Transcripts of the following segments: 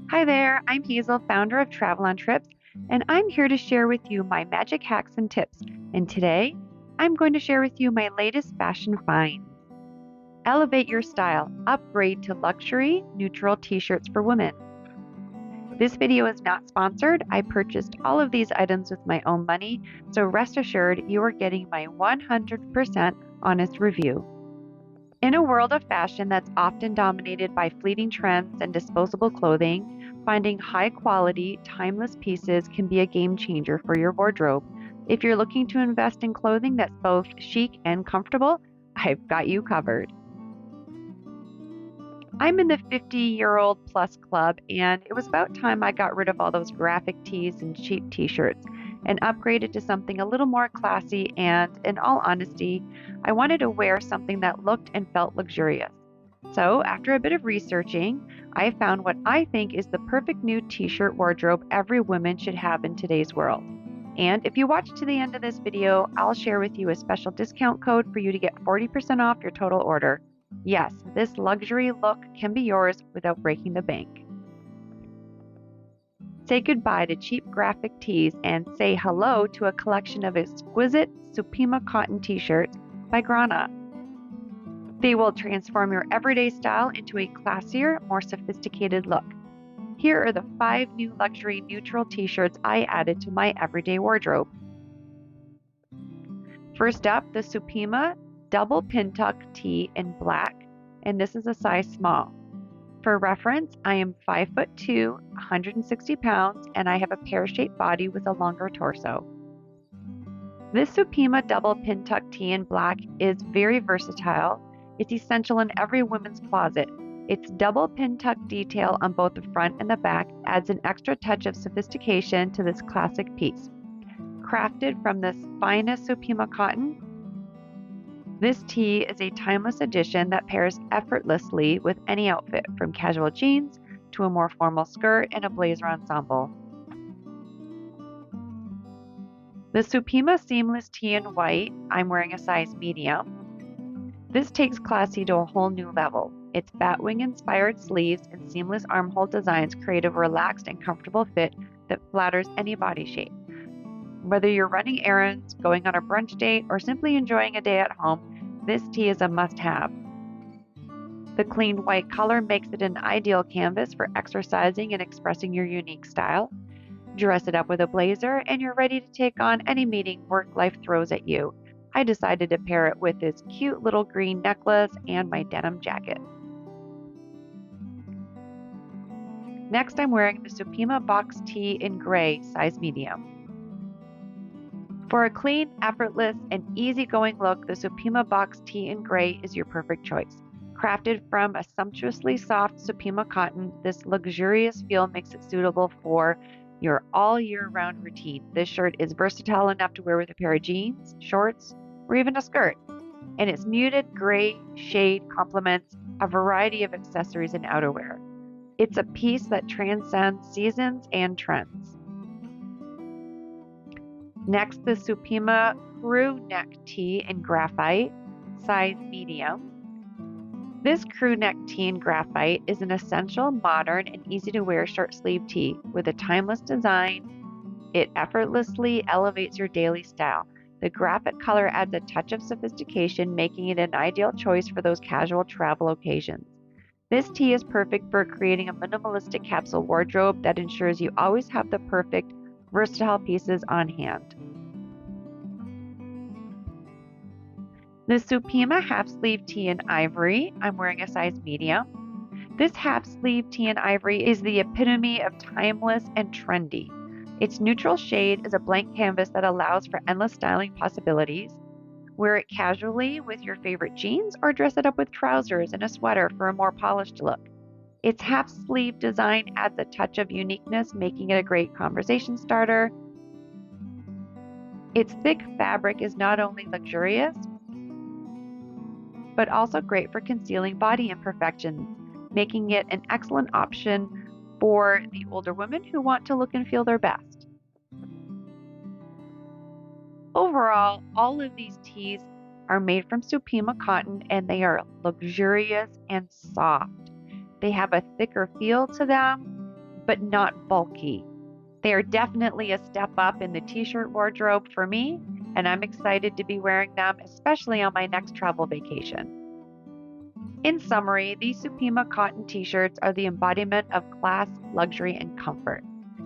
Hi there, I'm Hazel, founder of Travel on Trips, and I'm here to share with you my magic hacks and tips. And today, I'm going to share with you my latest fashion finds. Elevate your style, upgrade to luxury, neutral t-shirts for women. This video is not sponsored. I purchased all of these items with my own money, so rest assured you are getting my 100% honest review. In a world of fashion that's often dominated by fleeting trends and disposable clothing, finding high quality, timeless pieces can be a game changer for your wardrobe. If you're looking to invest in clothing that's both chic and comfortable, I've got you covered. I'm in the 50-year-old plus club, and it was about time I got rid of all those graphic tees and cheap t-shirts and upgraded to something a little more classy. And in all honesty, I wanted to wear something that looked and felt luxurious. So, after a bit of researching, I found what I think is the perfect new t-shirt wardrobe every woman should have in today's world. And if you watch to the end of this video, I'll share with you a special discount code for you to get 40% off your total order. Yes, this luxury look can be yours without breaking the bank. Say goodbye to cheap graphic tees and say hello to a collection of exquisite Supima cotton t-shirts by Grana. They will transform your everyday style into a classier, more sophisticated look. Here are the 5 new luxury neutral t-shirts I added to my everyday wardrobe. First up, the Supima Double Pin Tuck Tee in black, and this is a size small. For reference, I am 5'2", 160 pounds, and I have a pear-shaped body with a longer torso. This Supima Double Pin Tuck Tee in black is very versatile. It's essential in every woman's closet. Its double pin tuck detail on both the front and the back adds an extra touch of sophistication to this classic piece. Crafted from the finest Supima cotton, this tee is a timeless addition that pairs effortlessly with any outfit, from casual jeans to a more formal skirt and a blazer ensemble. The Supima Seamless Tea in white, I'm wearing a size medium. This takes classy to a whole new level. Its batwing-inspired sleeves and seamless armhole designs create a relaxed and comfortable fit that flatters any body shape. Whether you're running errands, going on a brunch date, or simply enjoying a day at home, this tee is a must-have. The clean white color makes it an ideal canvas for exercising and expressing your unique style. Dress it up with a blazer, and you're ready to take on any meeting work-life throws at you. I decided to pair it with this cute little green necklace and my denim jacket. Next, I'm wearing the Supima Box Tea in gray, size medium. For a clean, effortless, and easygoing look, the Supima Box Tea in gray is your perfect choice. Crafted from a sumptuously soft Supima cotton, this luxurious feel makes it suitable for your all-year-round routine. This shirt is versatile enough to wear with a pair of jeans, shorts, or even a skirt. And its muted gray shade complements a variety of accessories and outerwear. It's a piece that transcends seasons and trends. Next, the Supima crew neck tee in graphite, size medium. This crew neck tee in graphite is an essential, modern, and easy to wear short sleeve tee with a timeless design. It effortlessly elevates your daily style. The graphite color adds a touch of sophistication, making it an ideal choice for those casual travel occasions. This tee is perfect for creating a minimalistic capsule wardrobe that ensures you always have the perfect, versatile pieces on hand. The Supima half sleeve tee in ivory, I'm wearing a size medium. This half sleeve tee in ivory is the epitome of timeless and trendy. Its neutral shade is a blank canvas that allows for endless styling possibilities. Wear it casually with your favorite jeans or dress it up with trousers and a sweater for a more polished look. Its half sleeve design adds a touch of uniqueness, making it a great conversation starter. Its thick fabric is not only luxurious, but also great for concealing body imperfections, making it an excellent option for the older women who want to look and feel their best. Overall, all of these tees are made from Supima cotton, and they are luxurious and soft. They have a thicker feel to them, but not bulky. They are definitely a step up in the t-shirt wardrobe for me, and I'm excited to be wearing them, especially on my next travel vacation. In summary, these Supima cotton t-shirts are the embodiment of class, luxury, and comfort.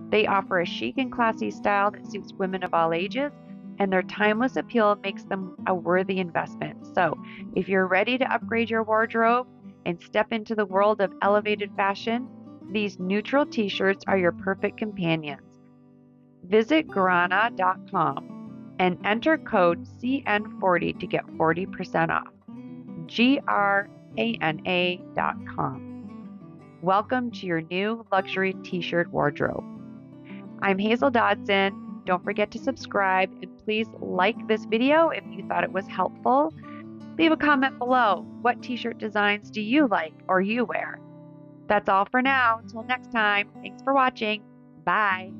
They offer a chic and classy style that suits women of all ages, and their timeless appeal makes them a worthy investment. So, if you're ready to upgrade your wardrobe and step into the world of elevated fashion, these neutral t-shirts are your perfect companions. Visit Grana.com and enter code CN40 to get 40% off. Grana.com. Welcome to your new luxury t-shirt wardrobe. I'm Hazel Dodson. Don't forget to subscribe and please like this video if you thought it was helpful. Leave a comment below. What t-shirt designs do you like or you wear? That's all for now. Until next time, thanks for watching. Bye.